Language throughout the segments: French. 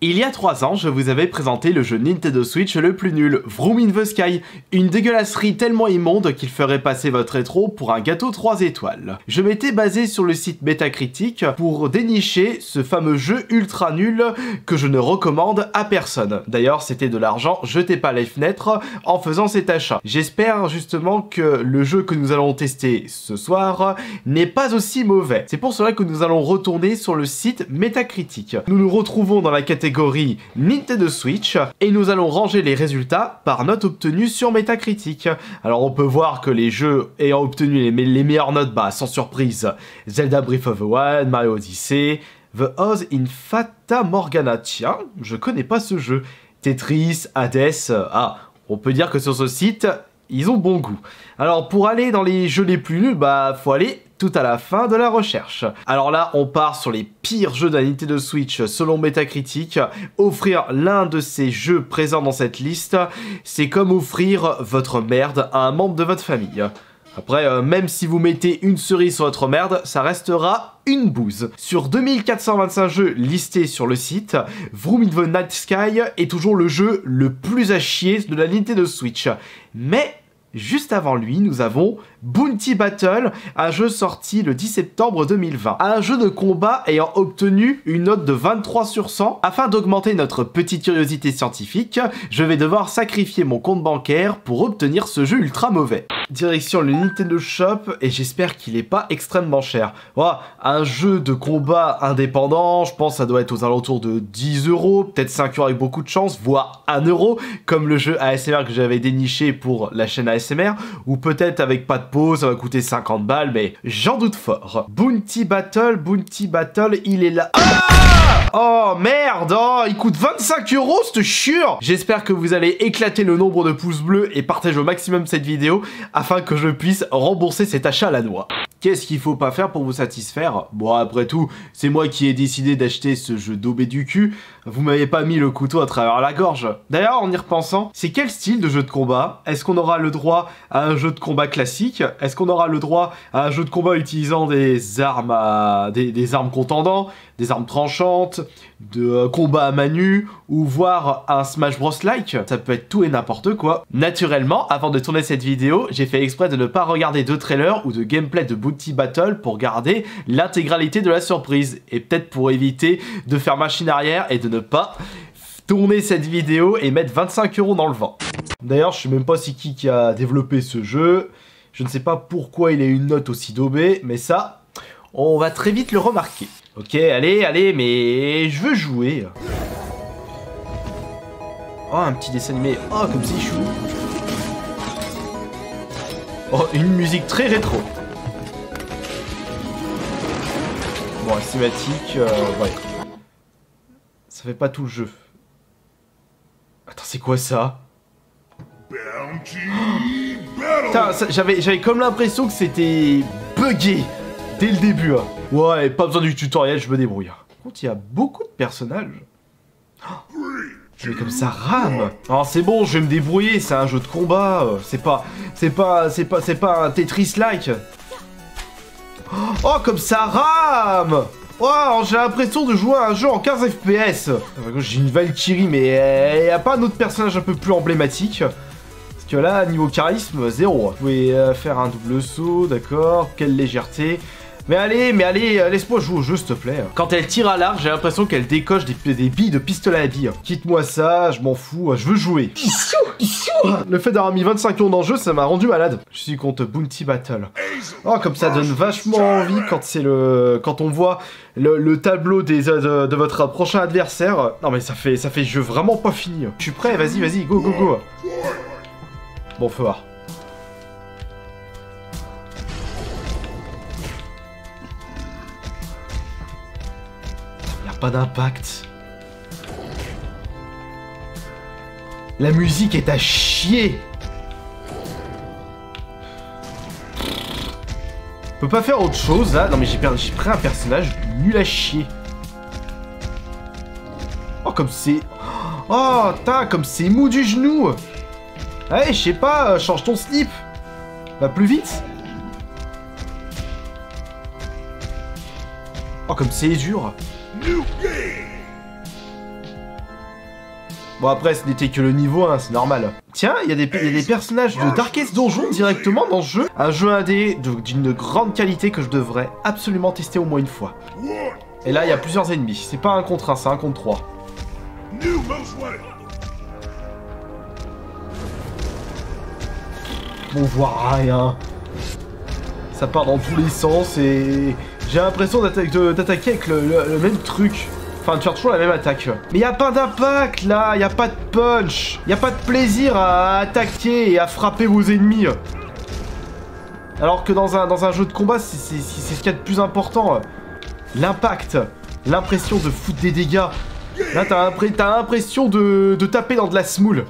Il y a 3 ans, je vous avais présenté le jeu Nintendo Switch le plus nul, Vroom in the Sky, une dégueulasserie tellement immonde qu'il ferait passer votre rétro pour un gâteau 3 étoiles. Je m'étais basé sur le site Metacritic pour dénicher ce fameux jeu ultra nul que je ne recommande à personne. D'ailleurs, c'était de l'argent jeté par les fenêtres en faisant cet achat. J'espère justement que le jeu que nous allons tester ce soir n'est pas aussi mauvais. C'est pour cela que nous allons retourner sur le site Metacritic. Nous nous retrouvons dans la catégorie Nintendo Switch et nous allons ranger les résultats par notes obtenues sur Metacritic. Alors on peut voir que les jeux ayant obtenu les meilleures notes, sans surprise, Zelda Breath of the Wild, Mario Odyssey, The Oz in Fata Morgana, tiens, je connais pas ce jeu, Tetris, Hades, on peut dire que sur ce site, ils ont bon goût. Alors pour aller dans les jeux les plus nuls, faut aller tout à la fin de la recherche. Alors là, on part sur les pires jeux de la Nintendo Switch selon Metacritic. Offrir l'un de ces jeux présents dans cette liste, c'est comme offrir votre merde à un membre de votre famille. Après, même si vous mettez une cerise sur votre merde, ça restera une bouse. Sur 2425 jeux listés sur le site, Vroom in the Night Sky est toujours le jeu le plus à chier de la Nintendo Switch. Mais juste avant lui, nous avons Bounty Battle, un jeu sorti le 10 septembre 2020. Un jeu de combat ayant obtenu une note de 23 sur 100. Afin d'augmenter notre petite curiosité scientifique, je vais devoir sacrifier mon compte bancaire pour obtenir ce jeu ultra mauvais. Direction le Nintendo Shop et j'espère qu'il est pas extrêmement cher. Un jeu de combat indépendant, je pense que ça doit être aux alentours de 10 €, peut-être 5 € avec beaucoup de chance, voire 1 €, comme le jeu ASMR que j'avais déniché pour la chaîne ASMR, ou peut-être avec pas de pause, ça va coûter 50 balles, mais j'en doute fort. Bounty Battle, il est là. Oh merde, il coûte 25 € cette chure. J'espère que vous allez éclater le nombre de pouces bleus et partager au maximum cette vidéo afin que je puisse rembourser cet achat à la noix. Qu'est-ce qu'il faut pas faire pour vous satisfaire? Bon, après tout, c'est moi qui ai décidé d'acheter ce jeu daubé du cul. Vous m'avez pas mis le couteau à travers la gorge. D'ailleurs, en y repensant, c'est quel style de jeu de combat? Est-ce qu'on aura le droit à un jeu de combat classique? Est-ce qu'on aura le droit à un jeu de combat utilisant des armes des armes contendants, des armes tranchantes, de combat à main nue, ou voire un Smash Bros-like? Ça peut être tout et n'importe quoi. Naturellement, avant de tourner cette vidéo, j'ai fait exprès de ne pas regarder de trailer ou de gameplay de Bounty Battle pour garder l'intégralité de la surprise. Et peut-être pour éviter de faire machine arrière et de ne pas tourner cette vidéo et mettre 25 € dans le vent. D'ailleurs, je sais même pas c'est qui a développé ce jeu. Je ne sais pas pourquoi il a une note aussi daubée, mais ça, on va très vite le remarquer. Ok, allez, mais je veux jouer. Oh, un petit dessin animé. Oh, comme c'est chou. Oh, une musique très rétro. Bon, la cinématique, ouais. Ça fait pas tout le jeu. Attends, c'est quoi ça? Putain, j'avais comme l'impression que c'était bugué dès le début. Ouais, pas besoin du tutoriel, je me débrouille. Par contre, il y a beaucoup de personnages. Mais comme ça rame. Alors c'est bon, je vais me débrouiller, c'est un jeu de combat. C'est pas un Tetris-like. Oh, comme ça rame. Oh, j'ai l'impression de jouer à un jeu en 15 FPS. J'ai une Valkyrie, mais il n'y a pas un autre personnage un peu plus emblématique? Parce que là, niveau charisme, 0. Vous pouvez faire un double saut, d'accord. Quelle légèreté. Mais allez, laisse-moi jouer au jeu, s'il te plaît. Quand elle tire à l'arc, j'ai l'impression qu'elle décoche des billes de pistolet à billes. Quitte-moi ça, je m'en fous, je veux jouer. Le fait d'avoir mis 25 € dans le jeu, ça m'a rendu malade. Je suis contre Bounty Battle. Oh, comme ça donne vachement envie quand on voit le tableau de votre prochain adversaire. Non mais ça fait jeu vraiment pas fini. Je suis prêt, vas-y, go. Bon, faut voir. Pas d'impact. La musique est à chier. On peut pas faire autre chose là? Non mais j'ai pris un personnage nul à chier. Oh comme c'est... Oh putain, comme c'est mou du genou. Allez, je sais pas, change ton slip. Va plus vite. Oh, comme c'est dur. Bon après ce n'était que le niveau 1, c'est normal. Tiens, il y a des personnages de Darkest Donjon directement dans ce jeu. Un jeu indé d'une grande qualité que je devrais absolument tester au moins une fois. Et là il y a plusieurs ennemis, c'est pas un contre 1, c'est un contre 3. On voit rien. Ça part dans tous les sens et j'ai l'impression d'attaquer avec le même truc. Enfin, de faire toujours la même attaque. Mais y a pas d'impact là, y a pas de punch, y a pas de plaisir à attaquer et à frapper vos ennemis. Alors que dans un jeu de combat, c'est ce qu'il y a de plus important. L'impact, l'impression de foutre des dégâts. Là, t'as l'impression de taper dans de la semoule.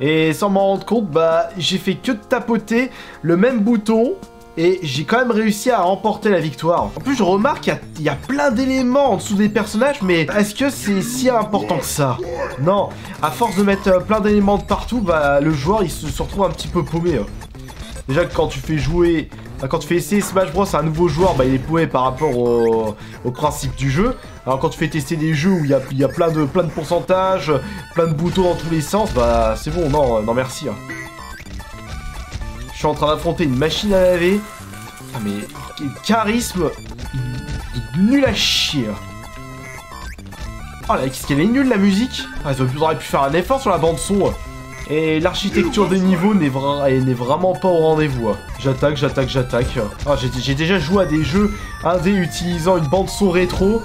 Et sans m'en rendre compte, bah, j'ai fait que de tapoter le même bouton. Et j'ai quand même réussi à remporter la victoire. En plus, je remarque qu'il y a plein d'éléments en dessous des personnages, mais est-ce que c'est si important que ça? Non, à force de mettre plein d'éléments de partout, bah, le joueur, il se retrouve un petit peu paumé. Déjà que quand tu fais jouer... Quand tu fais essayer Smash Bros à un nouveau joueur, bah, il est paumé par rapport au principe du jeu. Alors quand tu fais tester des jeux où il y a plein de pourcentages, plein de boutons dans tous les sens, bah c'est bon, non merci. Je suis en train d'affronter une machine à laver. Ah mais charisme nul à chier. Oh là, qu'est-ce qu'elle est nulle la musique. Ah, ils auraient pu faire un effort sur la bande son. Et l'architecture des niveaux n'est vraiment pas au rendez-vous. J'attaque. Ah, j'ai déjà joué à des jeux indés utilisant une bande son rétro,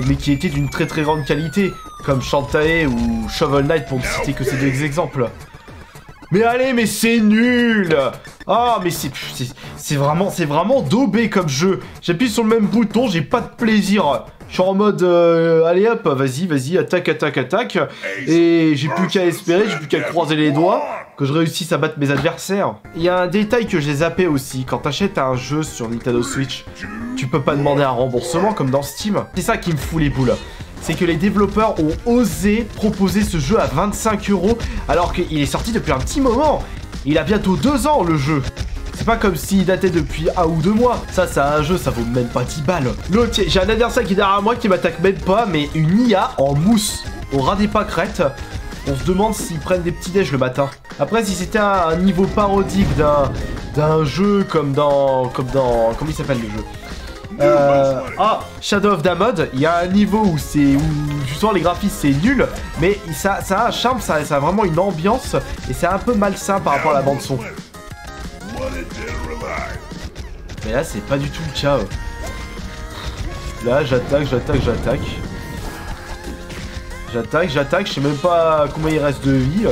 mais qui était d'une très grande qualité, comme Shantae ou Shovel Knight pour ne citer que ces deux exemples. Mais allez, mais c'est nul. Ah, mais c'est vraiment daubé comme jeu. J'appuie sur le même bouton, j'ai pas de plaisir. Je suis en mode, allez hop, vas-y, attaque. Et j'ai plus qu'à espérer, j'ai plus qu'à croiser les doigts que je réussisse à battre mes adversaires. Il y a un détail que j'ai zappé aussi. Quand t'achètes un jeu sur Nintendo Switch, tu peux pas demander un remboursement comme dans Steam. C'est ça qui me fout les boules. C'est que les développeurs ont osé proposer ce jeu à 25 € alors qu'il est sorti depuis un petit moment. Il a bientôt 2 ans le jeu. C'est pas comme s'il datait depuis 1 ou 2 mois. Ça, c'est un jeu, ça vaut même pas 10 balles. L'autre, j'ai un adversaire qui est derrière moi qui m'attaque même pas, mais une IA en mousse au ras des pâquerettes. On se demande s'ils prennent des petits déj le matin. Après, si c'était un niveau parodique d'un jeu comme dans... Comment il s'appelle le jeu? Shadow of Damod, il y a un niveau où justement les graphismes c'est nul, mais ça a un charme, ça a vraiment une ambiance, et c'est un peu malsain par rapport à la bande son. Mais là c'est pas du tout le cas. Là j'attaque. Je sais même pas combien il reste de vie.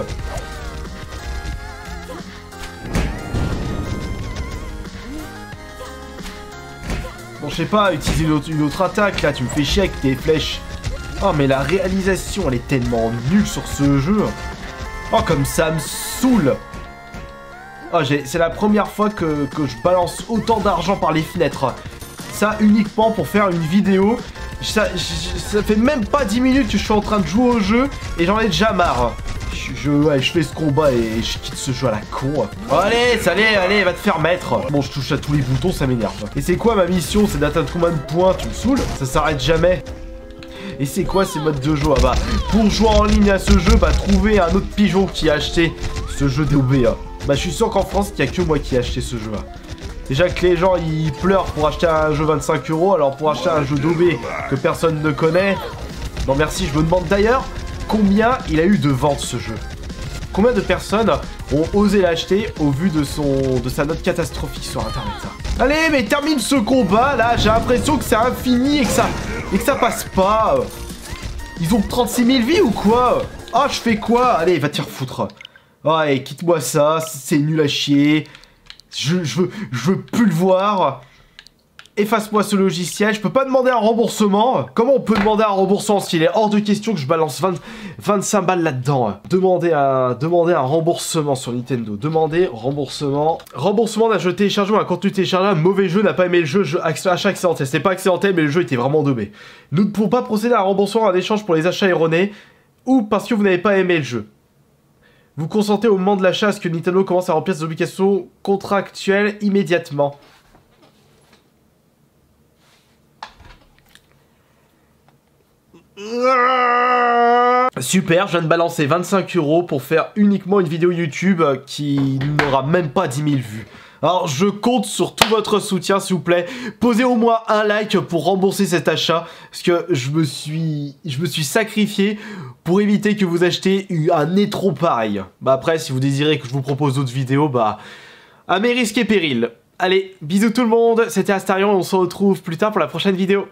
Bon, je sais pas, utiliser une autre attaque, là, tu me fais chier avec tes flèches. Oh, mais la réalisation, elle est tellement nulle sur ce jeu. Oh, comme ça me saoule. Oh, c'est la première fois que je balance autant d'argent par les fenêtres. Ça, uniquement pour faire une vidéo. Ça fait même pas 10 minutes que je suis en train de jouer au jeu et j'en ai déjà marre. Je fais ce combat et je quitte ce jeu à la con. Oh, allez, va te faire mettre. Bon, je touche à tous les boutons, ça m'énerve. Et c'est quoi ma mission? C'est d'atteindre combien de points? Tu me saoules? Ça s'arrête jamais. Et c'est quoi ces modes de jeu? Ah bah, pour jouer en ligne à ce jeu, bah, trouver un autre pigeon qui a acheté ce jeu d'OB. Bah, je suis sûr qu'en France, il n'y a que moi qui ai acheté ce jeu. Déjà que les gens, ils pleurent pour acheter un jeu 25 €, alors pour acheter un jeu d'OB que personne ne connaît... Non merci, je me demande d'ailleurs combien il a eu de ventes ce jeu. Combien de personnes ont osé l'acheter au vu de sa note catastrophique sur internet. Allez, mais termine ce combat là, j'ai l'impression que c'est infini et que ça passe pas. Ils ont 36 000 vies ou quoi? Ah, je fais quoi? Allez, va te faire foutre. Ouais, quitte-moi ça, c'est nul à chier. Je veux plus le voir. Efface-moi ce logiciel. Je peux pas demander un remboursement. Comment on peut demander un remboursement s'il est hors de question que je balance 25 balles là-dedans? Demander un remboursement sur Nintendo. Demander remboursement. Remboursement d'un jeu téléchargé ou un contenu téléchargeable. Mauvais jeu, n'a pas aimé le jeu. Achat accidentel. C'était pas accidentel, mais le jeu était vraiment daubé. Nous ne pouvons pas procéder à un remboursement en échange pour les achats erronés ou parce que vous n'avez pas aimé le jeu. Vous consentez au moment de l'achat à ce que Nintendo commence à remplir ses obligations contractuelles immédiatement. Super, je viens de balancer 25 € pour faire uniquement une vidéo YouTube qui n'aura même pas 10 000 vues. Alors je compte sur tout votre soutien s'il vous plaît, posez au moins un like pour rembourser cet achat, parce que je me suis sacrifié pour éviter que vous achetiez un étron pareil. Bah après si vous désirez que je vous propose d'autres vidéos, bah à mes risques et périls. Allez, bisous tout le monde, c'était Astarion et on se retrouve plus tard pour la prochaine vidéo.